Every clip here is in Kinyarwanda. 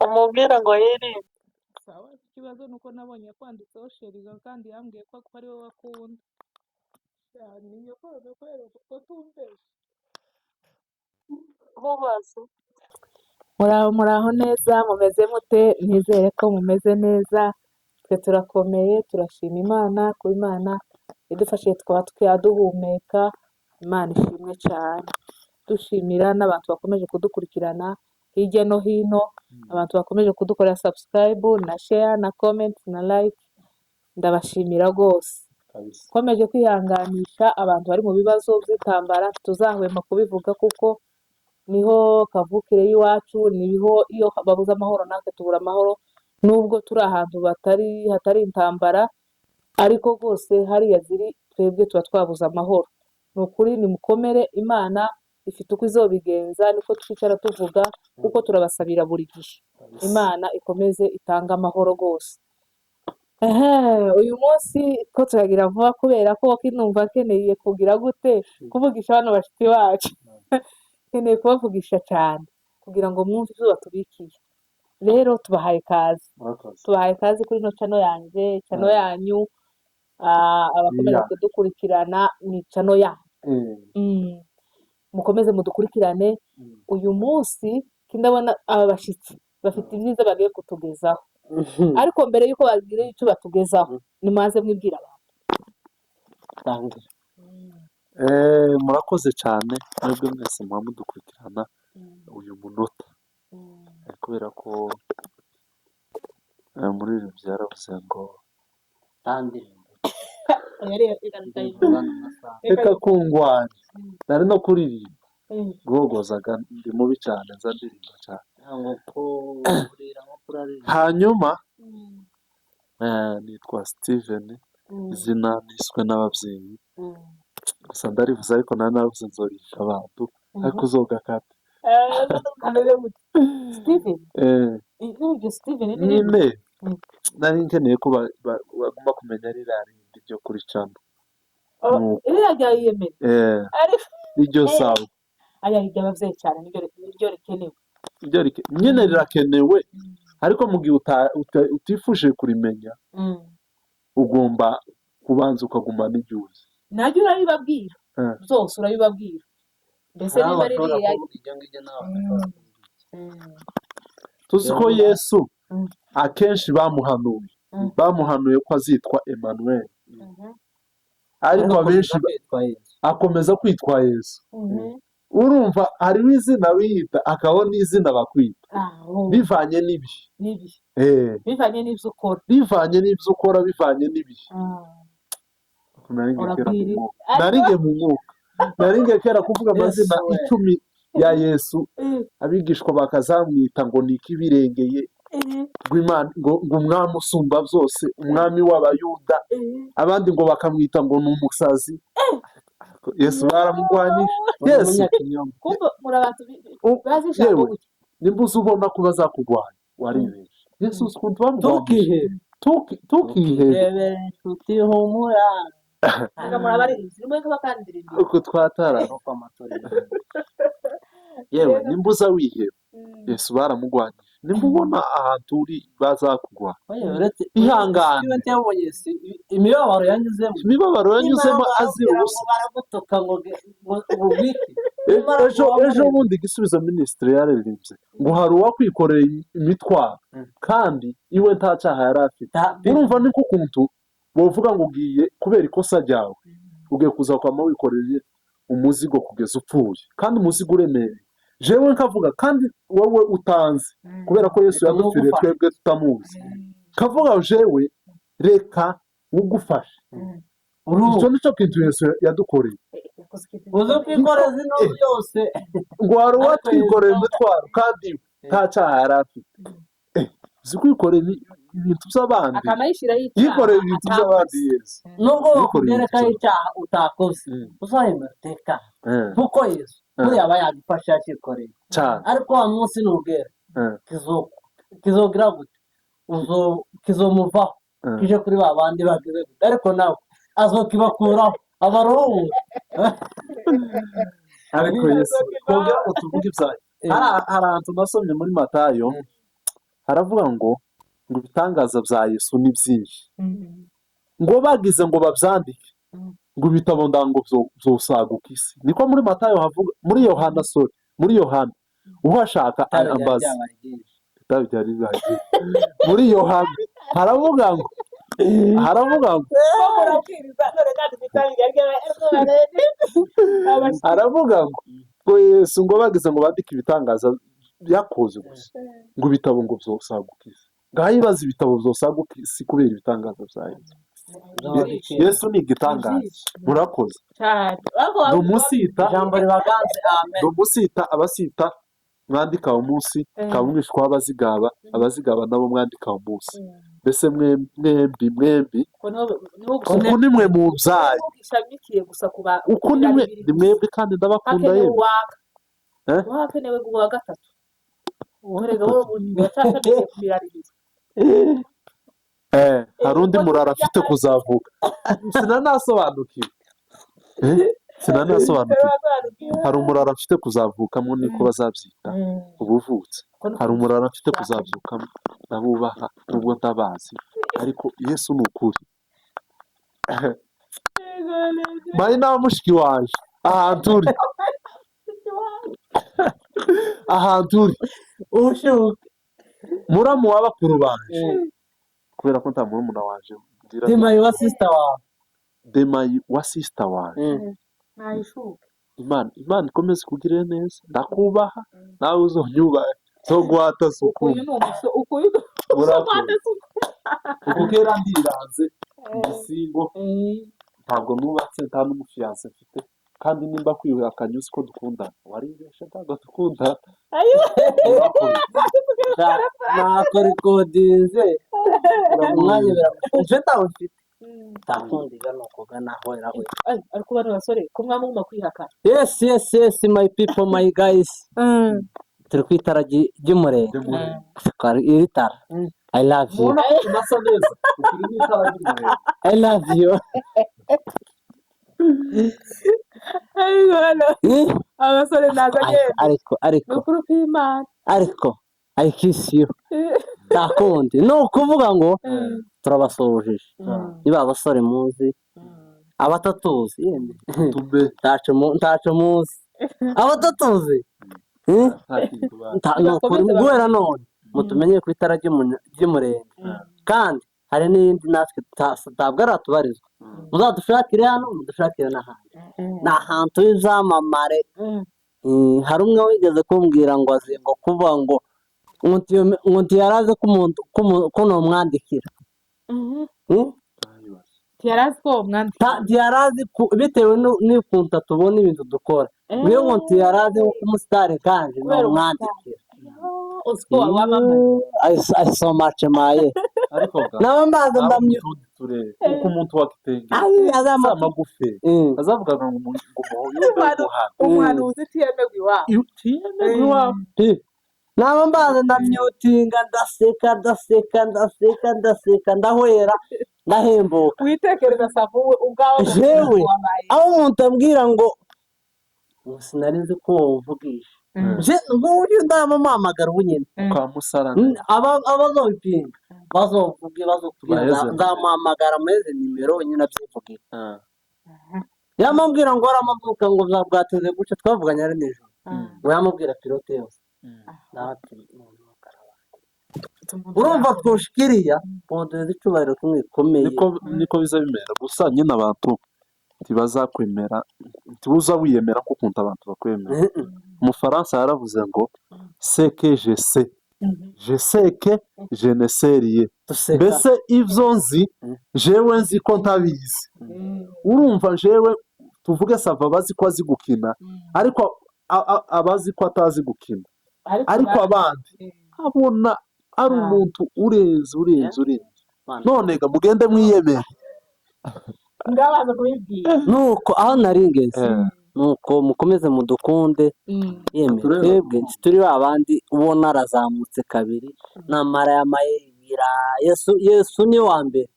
umubwira ngo yirinde. sawa ikibazo nuko nabonye kwanditseho sheriga kandi yambwiye ko ari wowe akunda cyane niyo koroze kubera ko tumbeshe Mubaze. muraho neza mumeze mute nizere ko mumeze neza twe turakomeye turashima imana kuba imana idufashije tukaba duhumeka imana ishimwe cyane dushimira n'abantu bakomeje kudukurikirana hirya no hino abantu bakomeje kudukorera subscribe na share na comment na like ndabashimira rwose komeje kwihanganisha abantu bari mu bibazo by'intambara tuzahwema kubivuga kuko niho kavukire y'iwacu niho iyo babuze amahoro natwe tubura amahoro nubwo turi ahantu hatari intambara ariko rwose hariya ziri twebwe tuba twabuze amahoro ni ukuri nimukomere imana ifite uko izobigenza niko twicara tuvuga kuko turabasabira buri gihe imana ikomeze itange amahoro rwose uyu munsi ko turagira vuba kubera ko kinumva akeneye kugira gute kuvugisha bano bashiki bacu nkeneye kubavugisha cyane kugira ngo mwumve ibyo batubikiye rero tubahaye ikaze kuri ino cano yanjye cano yanyu abakomeza kudukurikirana ni cano yanyu mukomeze mudukurikirane uyu munsi ndabona aba bashyitsi bafite ibyiza bagiye kutugezaho ariko mbere y'uko bagira icyo batugezaho nimuze mwibwira abantu murakoze cyane mwebwe mwese muba mudukurikirana uyu munota kubera ko muri ibi byaravuze ngo reka kungwanya nari no kuririmba guhogozaga ndi mubi cyane nza ndirimba cyane hanyuma nitwa Steven izina niswe n'ababyeyi gusa ndarivuze ariko nari naravuze nzorisha abantu ariko uzogakata nyine nari nkeneye ko bagomba kumenya ririya rindi ryo kuri cano iryo sawa hirya ababyeyi cyane niryo rikenewe nyine rirakenewe ariko mu gihe utifuje kurimenya ugomba kubanza ukagumana ibyo uzi najya urabibabwira byose urabibabwira mbese niba ririya tuzi ko yesu akenshi bamuhanuye ko azitwa Emmanuel ariko abenshi akomeza kwitwa Yesu urumva hariho izina wiyita akabaho n'izina bakwita bivanye n'ibihe bivanye n'ibyo ukora bivanye n'ibihe naringe mu mwuka naringe kera kuvuga amazina 10 ya Yesu abigishwa bakazamwita ngo ni ikibirengeye ngo umwami usumba byose umwami w'abayuda abandi ngo bakamwita ngo ni umusazi Yesu baramugwanyije Yesu yewe nimba uzi ubona ko bazakugwanya waribeshe Yesu ukuntu bamugwanyije tukihebe inshuti humura uko twatara yewe nimba uza wiheba Yesu baramugwanyije nimba ubona ahantu uri bazakugwanya ihangane imibabaro yanyuzemo azira ubusa ejo bundi igisubizo minisitiri yararirimbye ngo hari uwakwikoreye imitwaro kandi iwe nta cyaha yari afite urumva ni ko ukuntu bavuga ngo ugiye kubera ikosa ryawe ugiye kuza kwama wikoreye umuzigo kugeza upfuye kandi umuzigo uremereye jewe nkavuga kandi wowe utanzi kubera ko Yesu yadupfiriye twebwe tutamuzi kavuga jewe reka ugufashe icyo nicyo kintu Yesu yadukoreye uzi kwikoreza zino byose ngo hari uwatwikoreye imitwaro kandi nta cyaha yari afite uzi kwikorera ibintu by'abandi yikoreye ibintu by'abandi Yesu nubwo wakugerekaho icyaha utakoze uzahembera iteka kuko Yesu buriya aba yagufasha yakikoreye ariko wa munsi nubwera kizogira gute kizomuvaho kije kuri ba bandi bagire gute ariko nawe azokibakuraho abaruhura ariko Yesu twongera ngo tuvuge ibyayo hari ahantu nasomye muri Matayo haravuga ngo ibitangaza bya Yesu ni byinshi, ngo bagize ngo babyandike, ngo ibitabo ndango byosaguka isi. Niko muri Matayo havuga, muri Yohana uhashaka ambaza byari bihagije. muri Yohana haravuga ngo ngo Yesu ngo bagize ngo bandike ibitangaza byakoze gusa, ngo ibitabo ngo byosaguka isi. Ngaho ibaza ibitabo byosaguka isi kubera ibitangaza bya Yesu. Yesu ni igitangaza. Murakoze. Ni umusita, ijambo ribaganze. Amen. ni umusita, abasita mwandika umunsi, kabumwishwa abazigaba, abazigaba nabo mwandika umunsi. Mbese mwembi uku ni mwe mu byayi, uku ni mwembi kandi ndabakunda yewe. wakenewe guha gatatu urega wowe ubundi wacashagije kumiraririza. Hari undi murara afite kuzavuka. Sinanasobanukiwe. Hari umurara afite kuzavukamo, niko bazabyita ubuvutse. Hari umurara afite kuzavukamo, ndabubaha nubwo ntabazi, ariko Yesu ni ukuri. Mari na mushiki waje ahantu uri Ushuke. muramu w'abakuru banje, kubera ko nta murumuna wanje ngira. Demayi wa sister wawe. Demayi wa sister wanje. Nayishuke. Imana ikomeze kugirira neza, ndakubaha nawe uzonyubahe, so guhata suku. Uyu ni umuso ukuyu. Uko kera ndiranze igisingo, ntabwo nubatse, nta n'umufiyanse mfite, kandi nimba kwiwe akanyuzi ko dukundana waribesha, ntabwo dukundana. Nakora ikodinze umwanya biramushije ntawe mfite. Takundira nuko ganahora we. Ariko bano basore ko mwamuguma kwihakana. Yes my people, my guys. Turi kwitara ry'umurenge. Iri tara. I love you. I love you. Abasore nazanye ariko nukuri kw'Imana, ariko I kiss you. Takundi ni ukuvuga ngo turabasojeje. Niba abasore muzi, abatatuzi yemwe ntaco muzi, abatatuzi guhera none mutumenye ku itara ry'umurenge. Kandi hari n'iyindi natwe ntabwo ari atubarizwa, muzadushakire hano, mudushakire n'ahandi. Ni ahantu h'izamamare. Hari umwe wigeze kumbwira ngo azi ngo kuvuga ngo ntiyarazi ko nomwandikira. ntiyarazi ko umwandikira, ntiyarazi bitewe n'ukuntu tubona ibintu dukora. Niyo ngo ntiyarazi ko umusitari kandi nomwandikira. I so much maye. Naba mbaza ndamyuture uko umuntu wakitenge amagufi azavuga ngo umuhanuzi tiyemerwa iwabo. Naba mbaza ndamyutinga, ndaseka ndahwera, ndahembuka. Witekereza savu ubwawe jewe aho umuntu ambwira ngo sinari nzi ko wovugisha nguyu ndamamamagara ubu nyine kwa musarani. abazobipinga bazovuge bazotubwira, nzamuhamagara muheze nimero nyine abyivugira. Yamubwira ngo aramavuka ngo bwateze guca, twavuganye ari nijoro. Ngo yamubwira pilote yose. Urumva twoshikiriya pondeze icubahiro kimwe gikomeye. Niko biza bimera. Gusa nyine abantu ntibazakwemera, ntibuza wiyemera ko ukuntu abantu bakwemera. Umufaransa yaravuze ngo seke je sais, je sais que je ne sais rien. Mbese ivyo nzi jewe nzi ko ntabizi. Urumva jewe tuvuge sava bazi ko azi gukina, ariko abazi ko atazi gukina, ariko abandi abona ari umuntu urenze. None ga mugende mwiyemere. ngabaza kubibwira Nuko aho naringeze, nuko mukomeze mudukunde. Yemwe twebwe turi babandi ubona arazamutse kabiri, namara y'amayibira. Yesu ni wa mbere.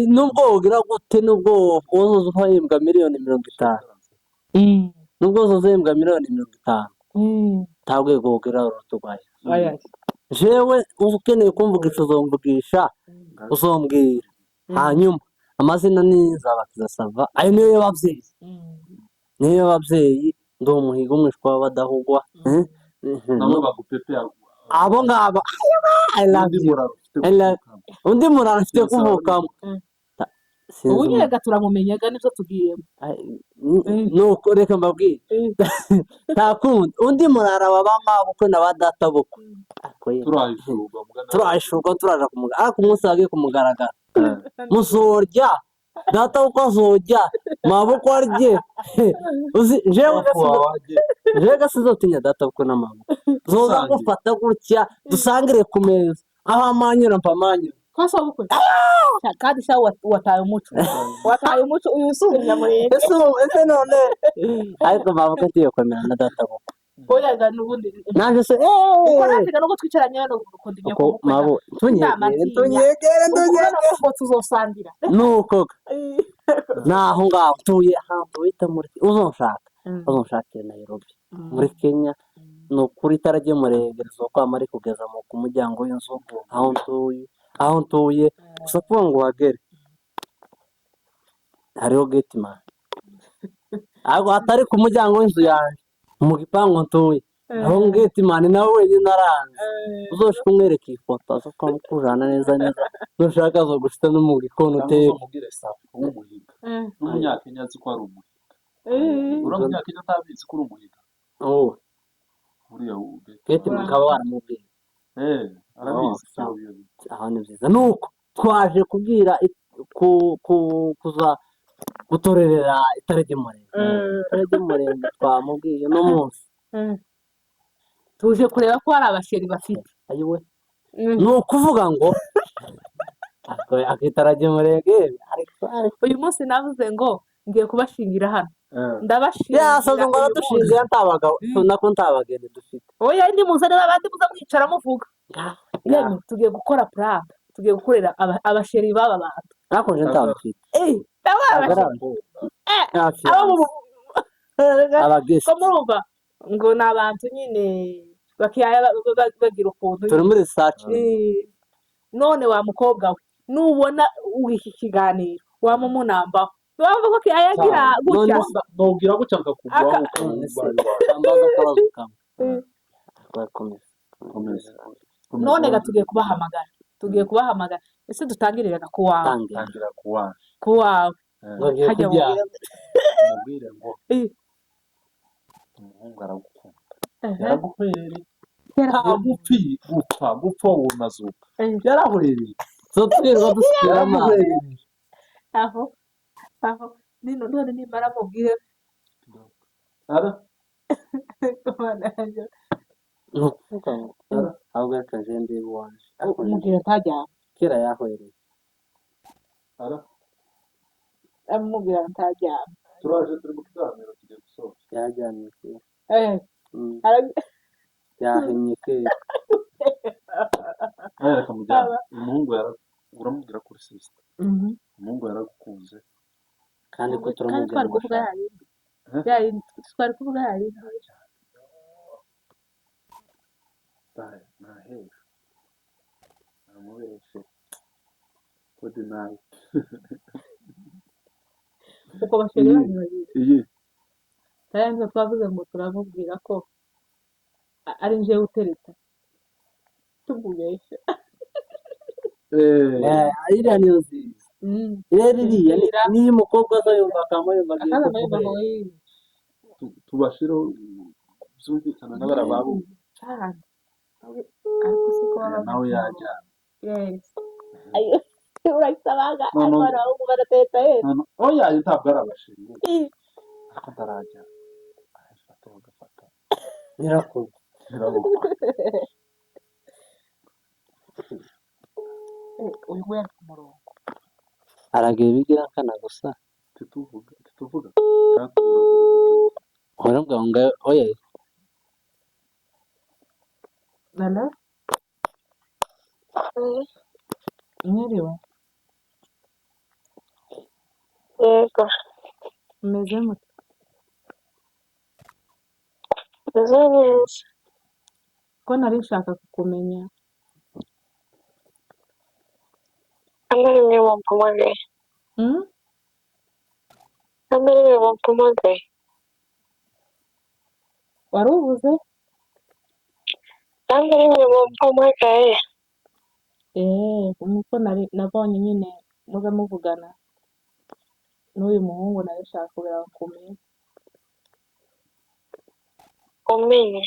Nubwo wogira gute, nubwo wozoza uhembwa miliyoni 50, nubwo wozoza uhembwa miliyoni 50, nta rwego wogira ruruta rwa Yesu. jewe ukeneye kumvugisha uzomvugisha uzombwira hanyuma amazina ni Nzabakiza Sava ayo niyo y'ababyeyi niyo y'ababyeyi ndi umuhigo umwishwa w'abadahugwa abo ngabo I love you undi murara afite kuvukamo ubu nyega turamumenyaga nibyo tugiyemo nuko reka mbabwire nta kundi undi murara wa bamabukwe na ba data bukwe turahishurwa turaja kumugaragara ariko umunsi wagiye kumugaragara muzorya data uko azorya mabukwe arye jewe gasizotinya data bukwe n'amabukwe zoza gufata gutya dusangire ku meza aho amanyura mpamanyura kwasa bukwe kandi sha wataye umuco uyu usumya murenge ese none ariko mabukwe tiyo kwemera na data bukwe oyaga nubundi naje se ukoratika nuko twicaranye hano ukunda inyoko mabo tunyegere ngo tuzosangira nuko naho ngaho tuye ahantu bita muri uzonshakira Nairobi muri Kenya ni ukuri itara ry'umurengerezo kwama ari kugeza ku muryango w'inzu aho ntuye gusa kuvuga ngo uhagere hariho gateman ariko atari ku muryango w'inzu yanjye mu gipangu ntuye aho gateman nawe wenyine aranze uzoshika umwereka ifoto aza kwamukujana neza nushaka zo gushita no mu gikono uteye n'umunyakenya azi ko ari umuhiga uriya munyakenya atabizi ko uri umuhiga gateman ukaba waramubwiye arabizi aho ni byiza nuko twaje kubwira kuza gutorerera itara ry'umurenge twamubwiye uno munsi tuje kureba ko hari abasheri bafite ayiwe ni ukuvuga ngo akitara ry'umurenge uyu munsi navuze ngo ngiye kubashingira hano ndabashingira yasaze ngo aradushingira ntabagabo nako ntabageni dufite oya ndi muzanira abandi muza mwicara muvuga yemwe tugiye gukora prank tugiye gukorera abasheri baba bantu nakonje ntabafite abagesi murumva ngo ni abantu nyine bagira ukuntu turi muri research none wa mukobwa we nubona iki kiganiro wamumunambaho wumva ko yagira gutya nubwira gutya nkakugwaho none ga tugiye kubahamagara ese dutangiriraga ku wawe hajya mubwire ngo umuhungu aragukunda yaragukwereye gupfa wunazuka yarahwereye twirwa dusikira amazi aho none nimara mubwire ni ukuvuga ngo ahubwo akajembe iwanje umubwira ntajyana kera yahwereye amubwira ntajyana turaje turi mu kiganiro tugiye gusoza yajyanye kera yahemye kera reka mujyane umuhungu uramubwira kuri sisita umuhungu yaragukunze kandi ko turamubwira twari kuvuga yayindi nahera namubeshe kode nabi uko basheri iyi kandi twavuze ngo turamubwira ko ari nje utereta tubuyesha iriya niyo nziza iriya niyo umukobwa azayumva akamuyumva tubashiro byumvikana n'abarababu cyane ariko siko nawe yajyana urayisabaga abahungu barateta oya ntabwo ari abashiri ariko ntarajya arafata bagafata nyirakuze uyu nguyu ari ku murongo aragiye bigira nkana gusa tutuvuga urabwira ngo oya nana mwiriwe yego umeze mute meze neza ko nari nshaka kukumenya. Kama mimi wampumage. Kama mimi wampumage. Wari uvuze? Kama mimi wampumage. Nuko nabonye nyine muza muvugana n'uyu muhungu nari nshaka kugira ngo kumenye. Umenye.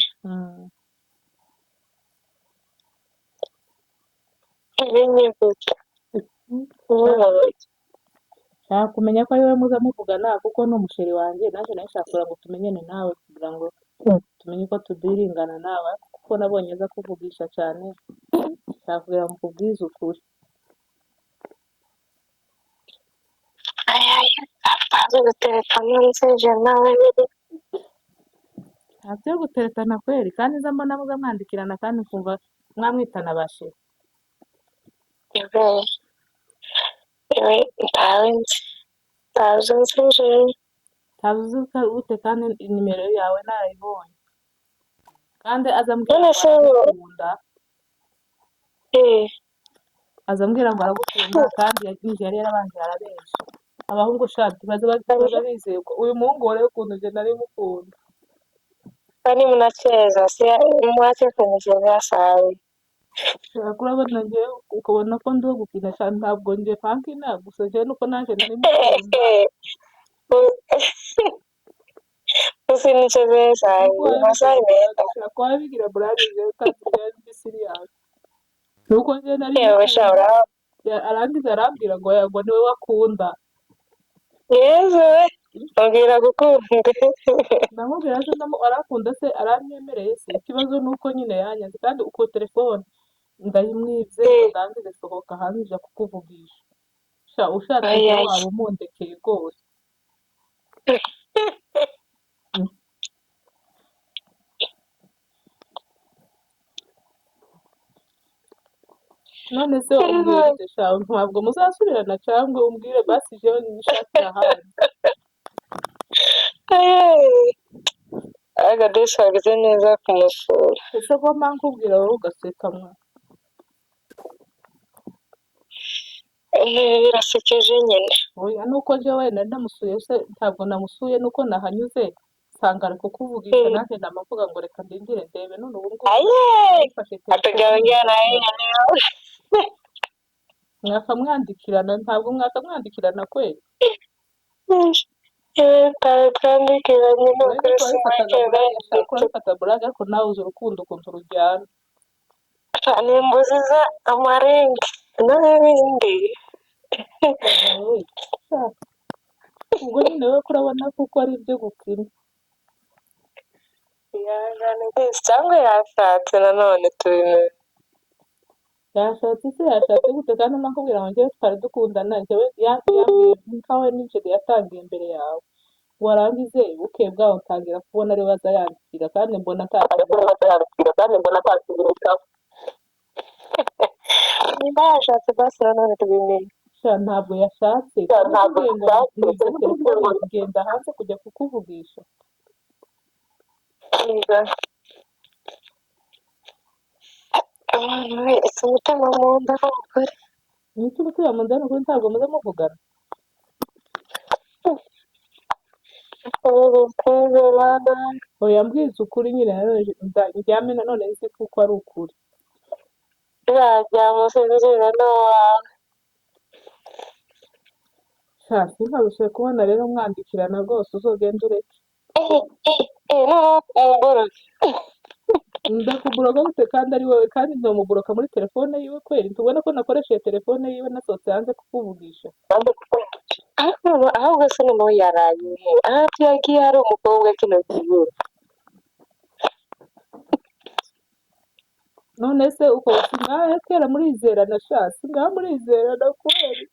Umenye gute? Nshaka kumenya ko ari wowe muza muvugana kuko ni umusheri wanjye, nanjye nari nshaka kugira ngo tumenyane nawe kugira ngo tumenye uko tudiringana nawe kuko nabonye aza kuvugisha cyane, nshaka kugira ngo nkubwize ukuri. Apaze guterefona nseje nawe biri. Ntabyo guteretana kweri kandi nza mbona muza mwandikirana kandi nkumva mwamwitana basheri. Iwe ntazi nseje. Ntazi ute kandi nimero yawe narayibonye. Kandi azambwira ngo aragukunda. Azambwira ngo aragukunda kandi yari yarabanje arabeshya. Abahungu shati baza bizeye ko uyu muhungu wari ukuntu je nari mukunda. Kwani mnacheza si mwache kunichezea sahi. Kurabona nje ukabona ko ndi gukina cyane ntabwo nje panki gusa je nuko naje nari mukunda. Usinichezee sahi. Masaa imeenda. Kwa bigira bradi je kandi serious. Nuko nje nari mukunda. Arangiza arambwira ngo niwe wakunda. Yezu ambwira gukunda. Ndamubwira se arakunda se aranyemereye se ikibazo nuko nyine yanyanze kandi uko telefone ndayimwibye ndangize sohoka hanze nja kukuvugisha. Ushatse waba umundekeye rwose. None se umbwire ntabwo muzasubirana cyangwa umbwire basi jewe nishakira hanze. Agadusagize neza kumusura. Ese ko mpankubwira wowe ugaseka mwa. Birasekeje nyine. Oya nuko jewe nari namusuye se ntabwo namusuye nuko nahanyuze nsanga ari kukuvugisha nanjye ndamavuga ngo reka ndindire ndebe none ubu ngubu atagabanya nawe mwakamwandikirana ntabwo mwakamwandikirana kweli. Twandikiranye no kuri kurifata buraga ariko nawe uzi urukundo ukuntu rujyana. Nimbuziza amarenga n'ibindi. Ubwo nyine we kurabona kuko ari ibyo gukina. Cyangwa yashatse nanone tubimenye. Yashatse gute kandi nakubwira ngo njyewe twari dukundana njyewe yambwiye nkawe n'injeri yatangiye imbere yawe warangize bukeye bwaho ntangira kubona ari baza yandikira kandi mbona atakibirikaho. Niba yashatse basi nanone tubimenye. Ntabwo yashatse ntabwo yashatse telefone kugenda hanze kujya kukuvugisha. Ese umutima mu nda n'ukuri. Nicyo umutima mu nda n'ukuri ntabwo muze muvugana. Oya mbwiza ukuri nyine njyame nanone nzi kuko ari ukuri. Byamusinzira n'uwawe. Sinkarushe kubona rero mwandikirana rwose uzogenda ureke. Umugore. Ndakuboroka gute kandi ari wowe kandi nzamuboroka muri telefone yiwe kweli tubona ko nakoresheje telefone yiwe nasohotse hanze kukuvugisha. Ahubwo se noneho yaraye hafi yagiye hari umukobwa kino gihe. None se uko singahe kera murizerana singahe murizerana kweli.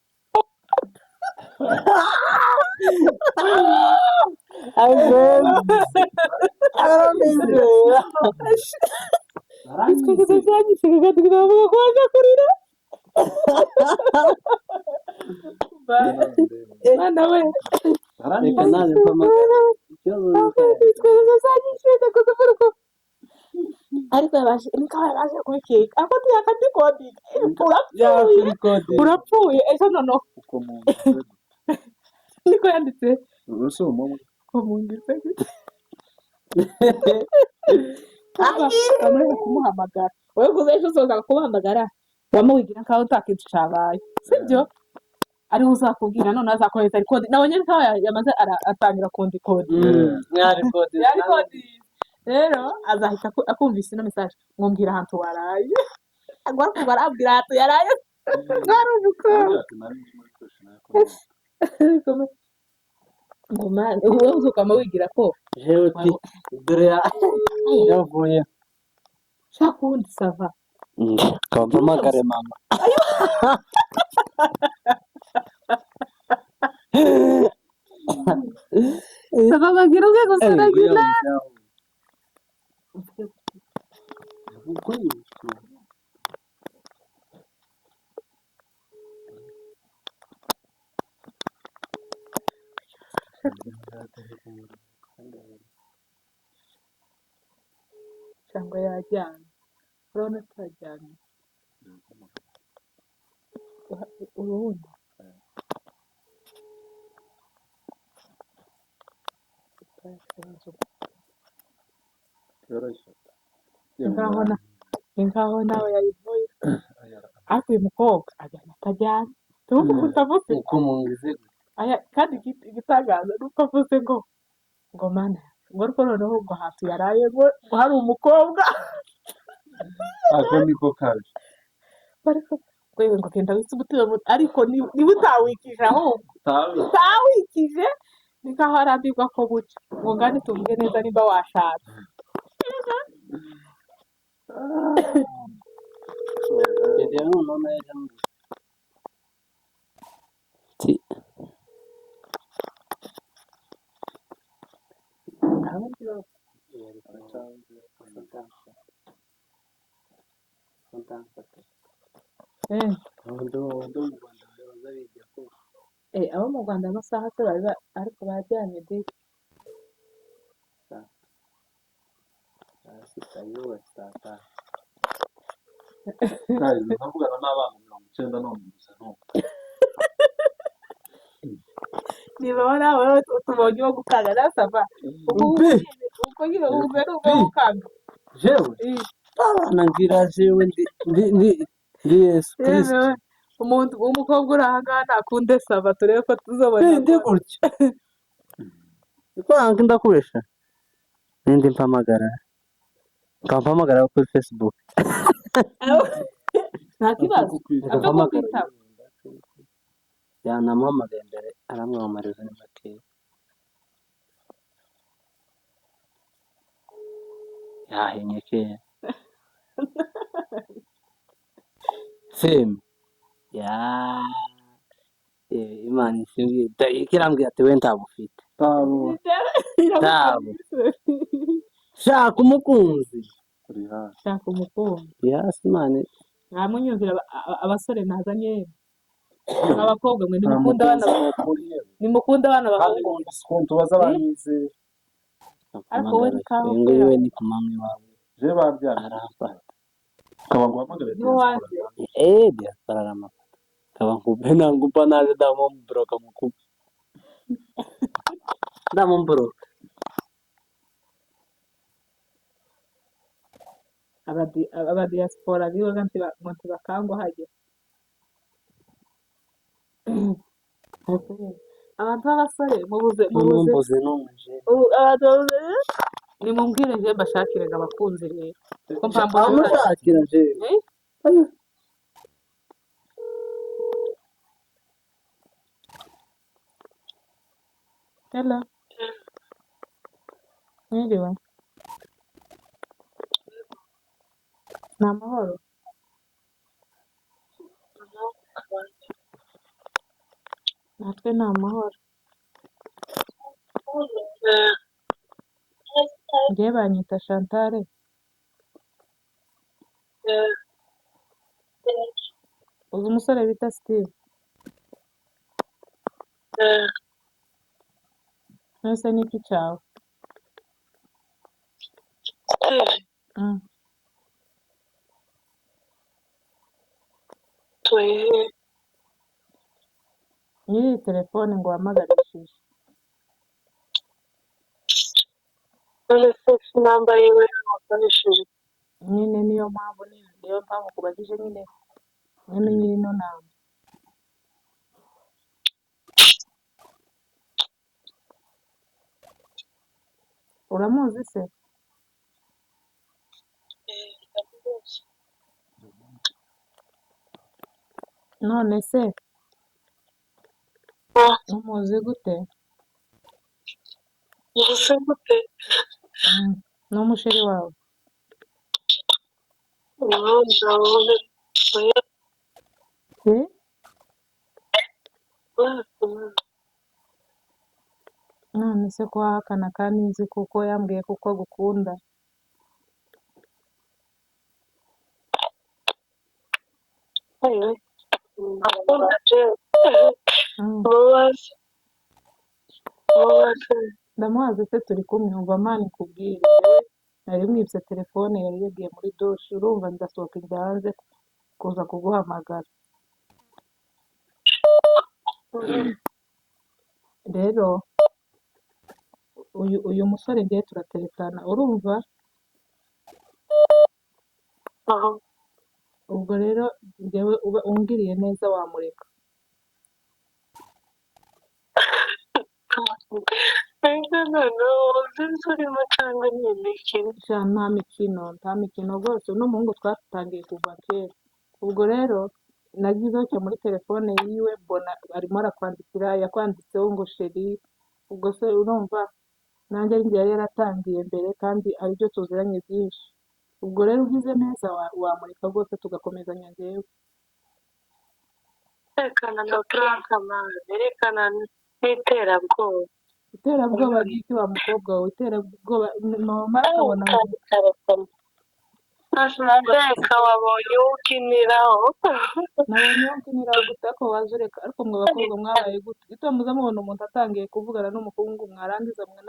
Mwana we reka naje mpamagara ikibazo ariko niko yabashe kubikeka ako tuyakatikodinga yakurikodinga urapfuye ejo noneho uko mungize niko yanditse urusi umumwe uko mungize bamureka kumuhamagara wowe kuza ejo uzoza kumuhamagara wamuwigira nkaho utakintu cabaye sibyo ariwe uzakubwira none azakohereza rikodi nawe nyine nkaho yamaze atangira kondikodi yarikodi rero azahita akumvise ino message ngo mbwira ahantu waraye agwa arabwira ahantu yaraye mwari umukobwa ngo mani wowe uzukama wigira ko jewe ti dore yavuye shaka ubundi sava kampamagare mama sava bagira ubwe gusaragira cyangwa yajyanye urabona turajyanye urubundi inkaho nawe yayivuye ariko uyu mukobwa ajyana atajyanye tuvuge ko utavuze uko mungize kandi igitangaza ni uko avuze ngo mana ngo ariko noneho ngo ahantu yaraye ngo hari umukobwa ako niko kaje wewe ngo kenda witse umutima ariko niba utawikije ahubwo utawikije ni nkaho arambirwa ko buca ngo ngane tuvuge neza nimba washatse abo mu Rwanda amasaha se ariko bajyanye de navugana n'abana 90 n'umuguzi niba nawe tubonye wo gukanga nasava uko nyine uvuye n'ubwo gukanga jewe nangira jewe ndi Yesu Kristo umuntu w'umukobwa uri aha ngaha ntakunde sava turebe ko tuzobona ndi gutya niko nange ndakoresha nindi mpamagara kampamagara kuri Facebook nta kibazo apfa kukwitaba yanamuhamagaye mbere aramwamamariza ni makeya yahenye kera semu imana ishimwe ikirambwira ati we ntabwo ufite ntabwo shaka umukunzi shaka umukunzi yasi imana ntamunyumvira abasore nazanye abakobwa mwe nimukunda abana bahungu tubaza abanyize ariko we ni kaho nguyu we ni ku manywa iwawe je babyana arafata kaba nguhamagara diaspora aramafata kaba nkube nangupa naje ndamumbroka mukuba ndamumbroka abadiaspora biwe ngo ntibakangwa hajya abantu b'abasore mubuze abantu nimumbwire nje mbashakire abakunzi rero ko mpamvu amushakira nje hello mwiriwe ni amahoro natwe ni amahoro njye banyita Chantal uzi umusore bita Steve mwese niki cyawe nyiri telefone ngo wahamagarishije none se namba yiwe wakoresheje nyine niyo mpamvu kubagije nyine nyine nyiri ino namba uramuzi se none se umuzi gute ni umusheri wawe none se ko wahakana kandi nzi kuko yambwiye kuko agukunda ndamuhaze se turi kumwe umva mani kubwire nari mwibye telefone yari yagiye muri dushe urumva ndasohoka njya hanze kuza kuguhamagara rero uyu musore ngiye turaterekana urumva ubwo rero njyewe uba ungiriye neza wamureka nta mikino rwose uno muhungu twatangiye kuva kera ubwo rero nagize cyo muri telefone yiwe mbona arimo arakwandikira yakwanditseho ngo sheri ubwo se urumva nanjye njye yari yaratangiye mbere kandi aribyo tuziranye byinshi ubwo rero ugize neza wamurika rwose tugakomezanya njyewe erekana n'iterabwoba iterabwoba ry'iki wa mukobwa wawe iterabwoba mama akabona reka wabonye ukiniraho nabonye ukiniraho gute ko waza ureka ariko mwe bakobwa mwabaye gute gito muza mubona umuntu atangiye kuvugana n'umuhungu mwarangiza mwe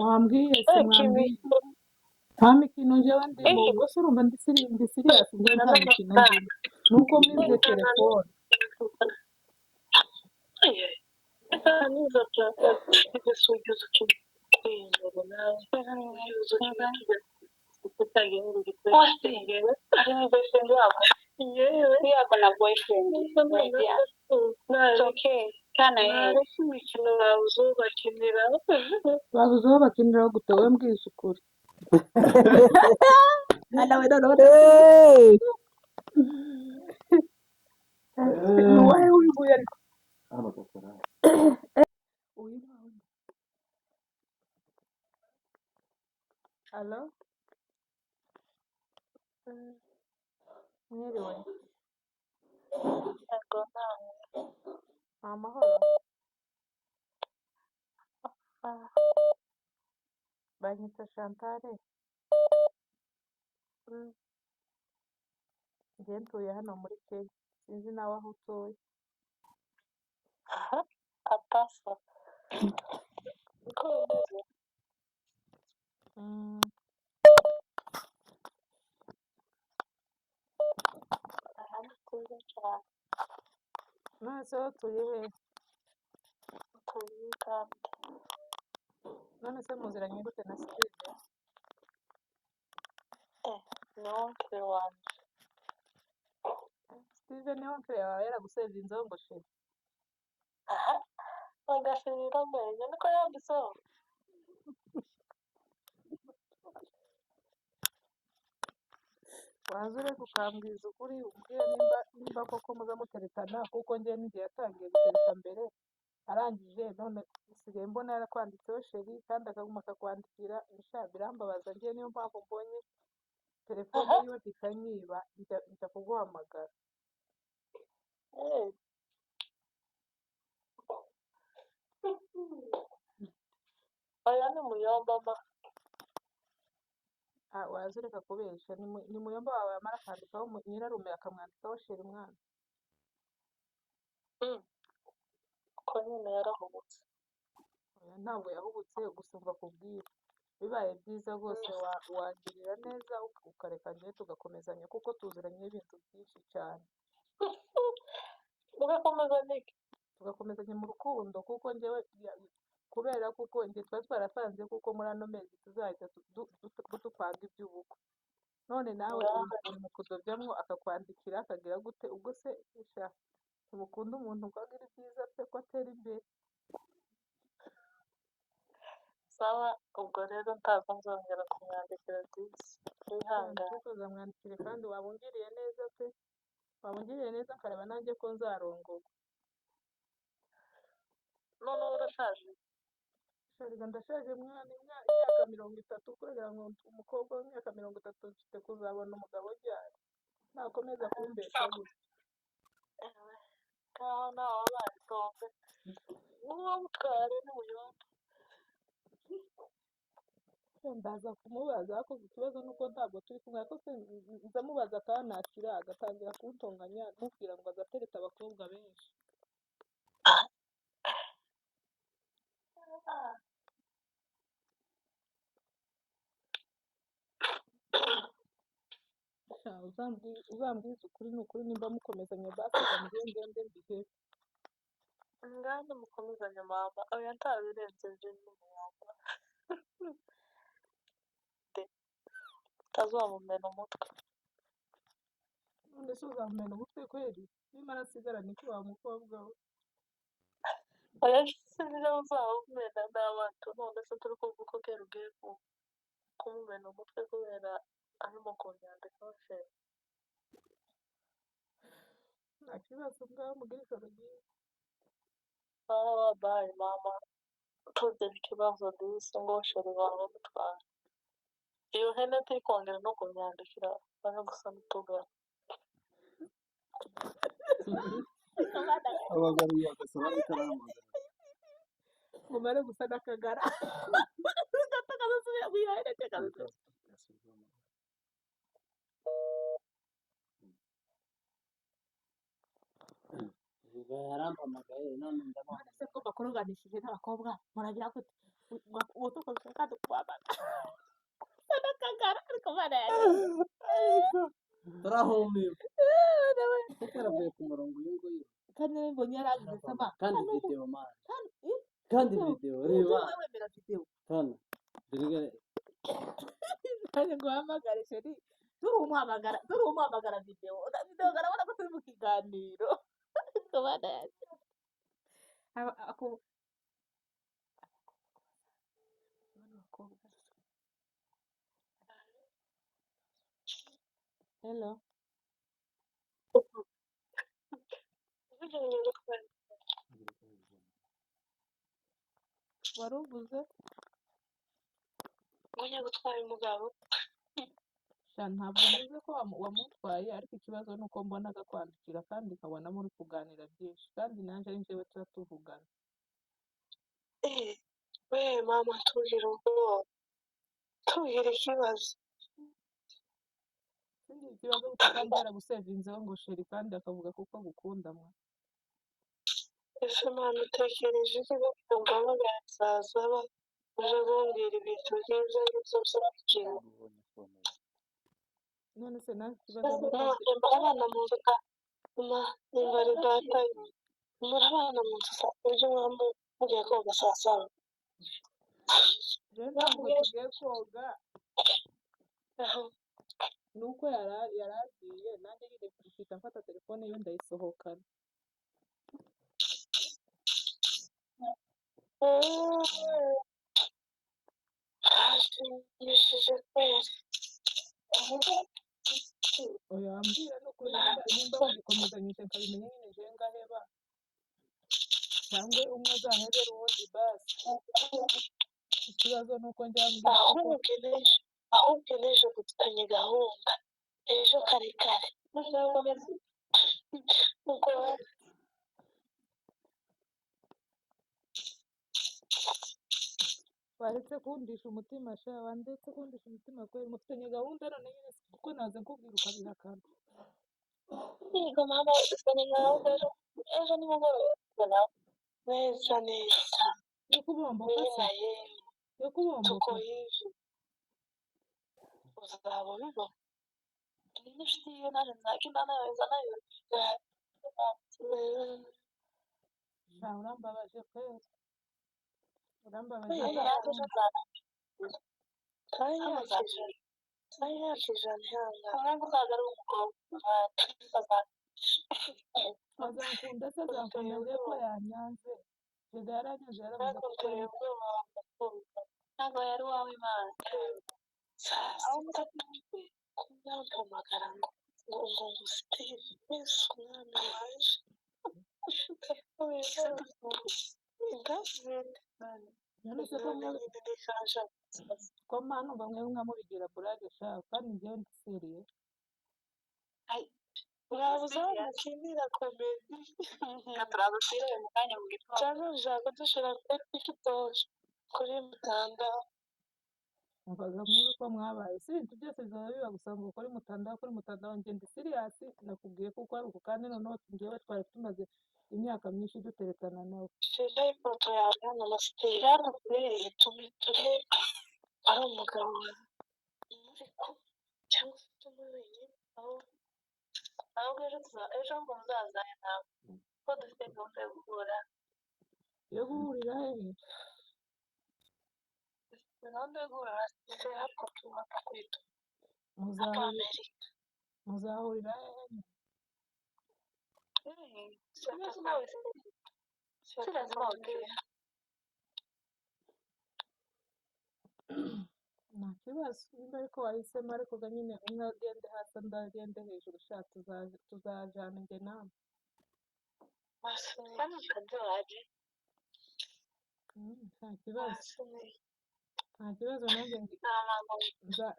wambwiye se mwambwiye nta mikino njyewe ndimo ubwo se urumva ndi siriyasi njyewe nta mikino ndimo nuko mwibye telefone yako na boyfriend media it's okay kana yeye imikino babuze aho bakinira gute wowe mbwiza ukuri nawe wowe wibuye ariko halo mwiriwe amahoro banyita Chantal njye ntuye hano muri Kenya sinzi nawe aho utuye apasa none se utuye he none se muziranye gute na Steve ni oncle wanjye Steve ni oncle yawe yaragusevinzeho ngo sheri bagashirira mbere niko yanditseho waza ureka ukambwiza ukuri umbwire nimba koko muza muterekana kuko njye n'igihe yatangiye gutereka mbere arangije none usigaye mbona yarakwanditseho sheri kandi akaguma akakwandikira birambabaza njye niyo mpamvu mbonye telefone yiwe ikanyiba njya kuguhamagara aya ni muyombama waza ureka kubeshya ni muyomba wawe yamara akandikaho nyirarume akamwandikaho sheri mwana ko nyine yarahubutse ntabwo yahubutse gusa umva kubwira bibaye byiza rwose wangirira neza ukareka njyewe tugakomezanya kuko tuziranye ibintu byinshi cyane tugakomezanya mu rukundo kuko njyewe kubera kuko njye twari twarapanze kuko muri ano mezi tuzahita dupanga iby'ubukwe none nawe uri mu kudobyamwo akakwandikira akagira gute ubwo se isha ntibukunda umuntu ngo agire ibyiza pe ko atera imbere sawa ubwo rero ntabwo nzongera kumwandikira disi wihangane uzamwandikire kandi wabungiriye neza pe wabungiriye neza akareba nanjye ko nzarongorwa none urashaje ndashaje mwana imyaka 30 kugira ngo umukobwa w'imyaka 30 mfite kuzabona umugabo ryari nakomeza kumbesha gusa ngaho nawe wabaye tombe n'uwo mutware n'umuyonga ndaza kumubaza ariko ikibazo nuko ntabwo turi kumwe ariko nzamubaza akanakira agatangira kuntonganya mubwira ngo azatereta abakobwa benshi uzambwiza ukuri n'ukuri nimba mukomezanya basiga ngende mbihe ngande mukomezanya mama oya ntabirenze nje n'umuyonga utazamumena umutwe none se uzamumena umutwe kweri nimara asigarana iki wa mukobwa we oya sinzi uzawumena n'abantu none se turi kuvuga ko kera ugiye kumumena umutwe kubera arimo kunyandikaho sheri nta kibazo ngaho mugire ijoro ryiza bayi mama tugira ikibazo disi ngo sheri wawe mutwara iyo hene turi kongera no kunyandikira bari gusa n'utugara abagaruye agasaba n'ikaramu mumare gusa n'akagara gatagazasubira kuyihahira cyangwa yarampamagaye none ndabona se ko bakuruganishije n'abakobwa muragira ko utukoze kandi kwamagana n'akagara ariko barayari turahumiwe kuko yaravuye ku murongo uyu nguyu kandi mbonye yaragize sama kandi video man kandi video reba wemera video hano dirigere kandi guhamagara sheri turumuhamagara video garabona ko turi mu kiganiro Hello. Wari uvuze? Ujya gutwara umugabo? Ntabwo mvuze ko wamutwaye ariko ikibazo ni uko mbona akakwandikira kandi nkabona muri kuganira byinshi kandi nanjye ari njyewe tuba tuvugana. We mama tugira ubwoba tugira ikibazo ikibazo kandi yaragusevinzeho ngo sheri kandi akavuga kuko agukunda mwa ese mwana utekereje iki kumva bagazazaba uje kumbwira ibintu byiza n'ibyo byakira none se nawe ikibazo murabana mu nzu imbari data murabana mu nzu ibyo mwambaye mugiye koga saa saba rero ntabwo tugiye koga nuko yaragiye nanjye nyine mfite mfata telefone yo ndayisohokana oya mbwira nuko nimba bagikomezanyije nkabimenya nyine je ngaheba cyangwa umwe azahebera uwundi basi ikibazo ni uko njya mbwira ahubwo n'ejo dufitanye gahunda ejo kare kare waretse kundisha umutima sha wandetse kundisha umutima kweli mufitanye gahunda none nyine kuko naze nkubwira ukabihakana yego mama dufitanye gahunda ejo nimugoroba neza neza yo kubomboka Mimi se na yeye yo kubomboka tuko hivi, uzaba biba n'inshuti ye naje nzakina naweza nayo sha urambabaje kweli urambabaje Aya yakije ntabwo uzaza ari umukobwa azankunda se azankunda nje ko yanyanze Jega yaranyanze yaravuze ko uteye ubwoba ntabwo yari uwawe Imana kunyampamagara ngo Steve Yesu umwana waje none se ko mpano bamwe mwamubigira burage sha kandi njyewe ndi seriye urabuze aho mukinira komedi turagushira mu kanya mu gitondo cyangwa ushaka dushira kuri TikTok kuri mutandao mvaga mwibuke ko mwabaye si ibintu byose bizaba biba gusa ngo kuri mutandao njye ndi serious nakubwiye kuko ari uko kandi noneho njyewe twari tumaze imyaka myinshi duteretana nawe shira ifoto yawe hano na Steve hano kuri turi ari umugabo muri ko cyangwa se turi wenyine ahubwo ejo ngo muzazane nawe ko dufite gahunda yo guhura yo guhurira hehe gahunda yo guhura se hapo tuwapa kwetu muzahurira hehe si lazima ujue nta kibazo nimba ariko wahisemo ariko ga nyine umwe agende hasi undi agende hejuru sha tuzajana njye nawe hano kadoraje nta kibazo nanjye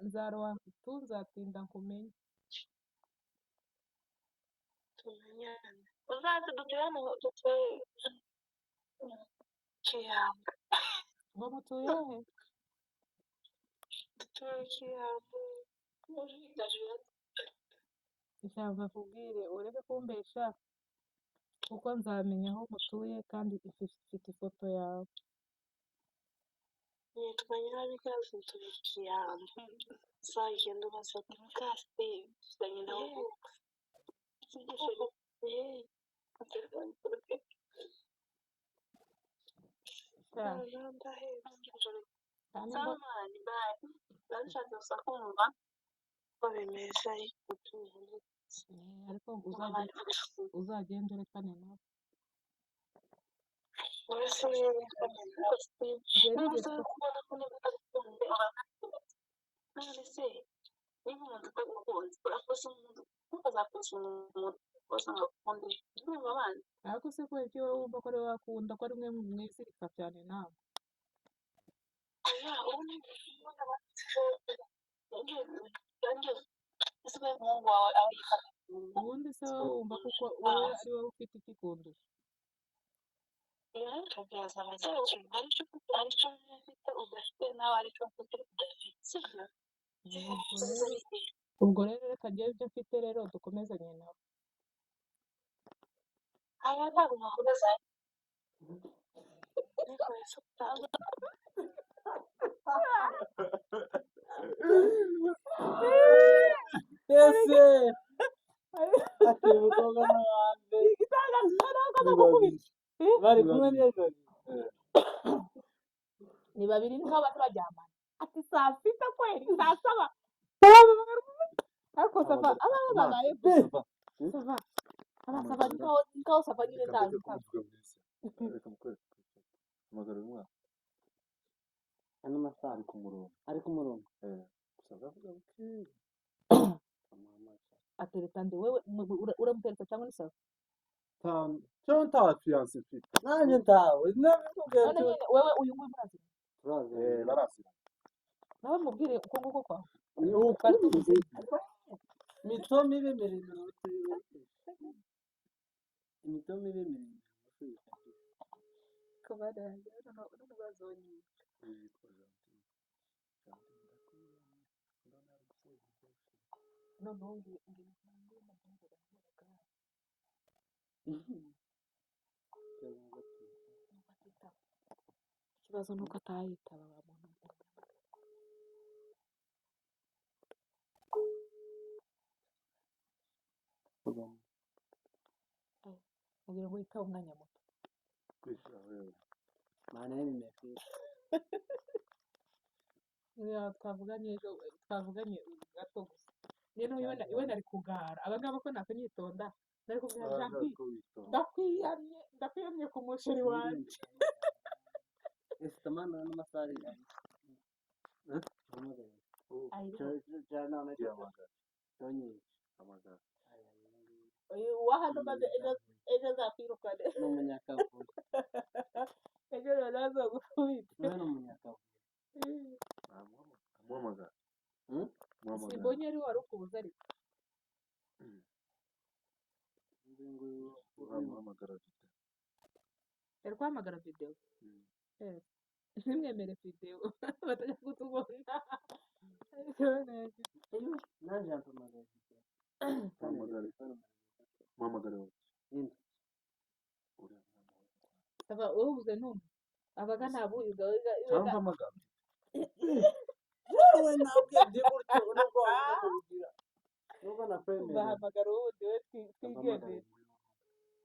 nzaroha nzatinda nkumenye tumenyane uzaze duturane dutuye Kiyamba ngo mutuye he dutuye Kiyamba ijambo kubwire ureke kumbesha kuko nzamenya aho mutuye kandi ifite ifoto yawe nitwa Nyirabikazi turi Kiyamba uzagenda ubaza ka Steve uzanye nawe samani bari barashatse gusa kumva ko bimeze ariko uzagenda urekane nawe uretse niba Steve kubona ko niba utagukunze none se niba umuntu utagukunze urakoze umuntu ntukazakoze umuntu ukoze ngo akunde ndumva abandi ariko se kubera iki wowe wumva ko ari wakunda ko ari mwe mwizirika cyane nawe ubundi se wowe wumva kuko wowe ari wowe ufite ikikundusha ubwo rero reka njyewe ibyo mfite rero dukomezanye nawe ese ati umukobwa n'abandi bari kumwe neza ni babiri niho bari baryamana ati saa sita kweli saa saba ariko sava abana babaye sava abasava nikaho sava nyine ndazi ano masaha ari ku murongo atereta ndi wewe uramutereta cyangwa ni sava cyo nta fiyanse mfite nanjye ntawe nabikubwiye none nyine wewe uyu nguyu murazira barasira nawe mubwire uko nguko kwawe imito mibi miremire imito mibi miremire kabada yanjye n'urubazo nyine noneho ikibazo ni uko atayitaba wa muntu. Kugira ngo yitabe umwanya muto. Mana y'imyaka. Twavuganye gato gusa. Rero iwe nari kugara abangaba ko nakunyitonda nari kubwira Jambi ndakwiyamye ku musheri wanje. Estamana n'amasari yawe. Wahano maze ejo zakwirukane. N'umunyakavuyo. Ejo rero azogukubita. Wewe n'umunyakavuyo. Amuhamagara. Simbonye ari wari ukubuza ariko. Uramuhamagara video. Yari guhamagara video. Ntimwemere video batajya kutubona. Naje ampamagara video. Muhamagare wowe. Aba ubuze numva. Abaga ntabuyiga Cyangwa amagara. Wewe nabwe by'uburyo nubwo wakugira. Nubwo nakwemera. Bahamagara ubundi we twigendere.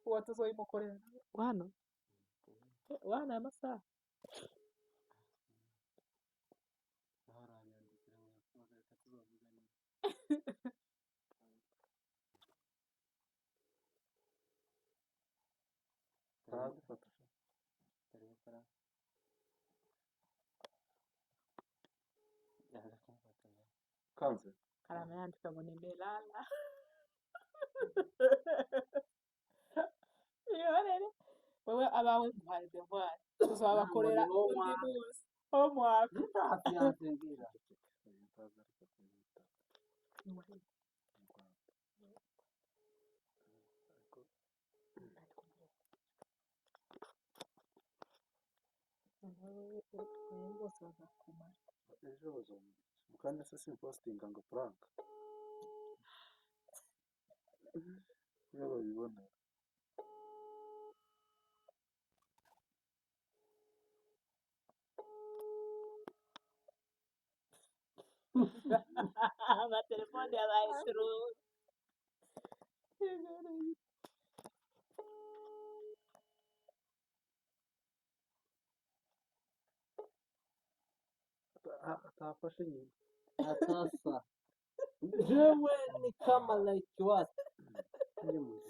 Uwa tuzoyimukorera. Wano amasaha. Kanze. Karame yandika ngo ni Melala. Yorere. Wewe abawe ntwari devoir. Tuzabakorera undi munsi. Homework. Hafi yansingira. Bose bazakumara. Ejo bazombi. Mukanya se simpostinga ngo prank. Iyo babibona. Amatelefone yabaye true. Atafashe nyine. Atasa. Jewe ni kama like what? Ndi mu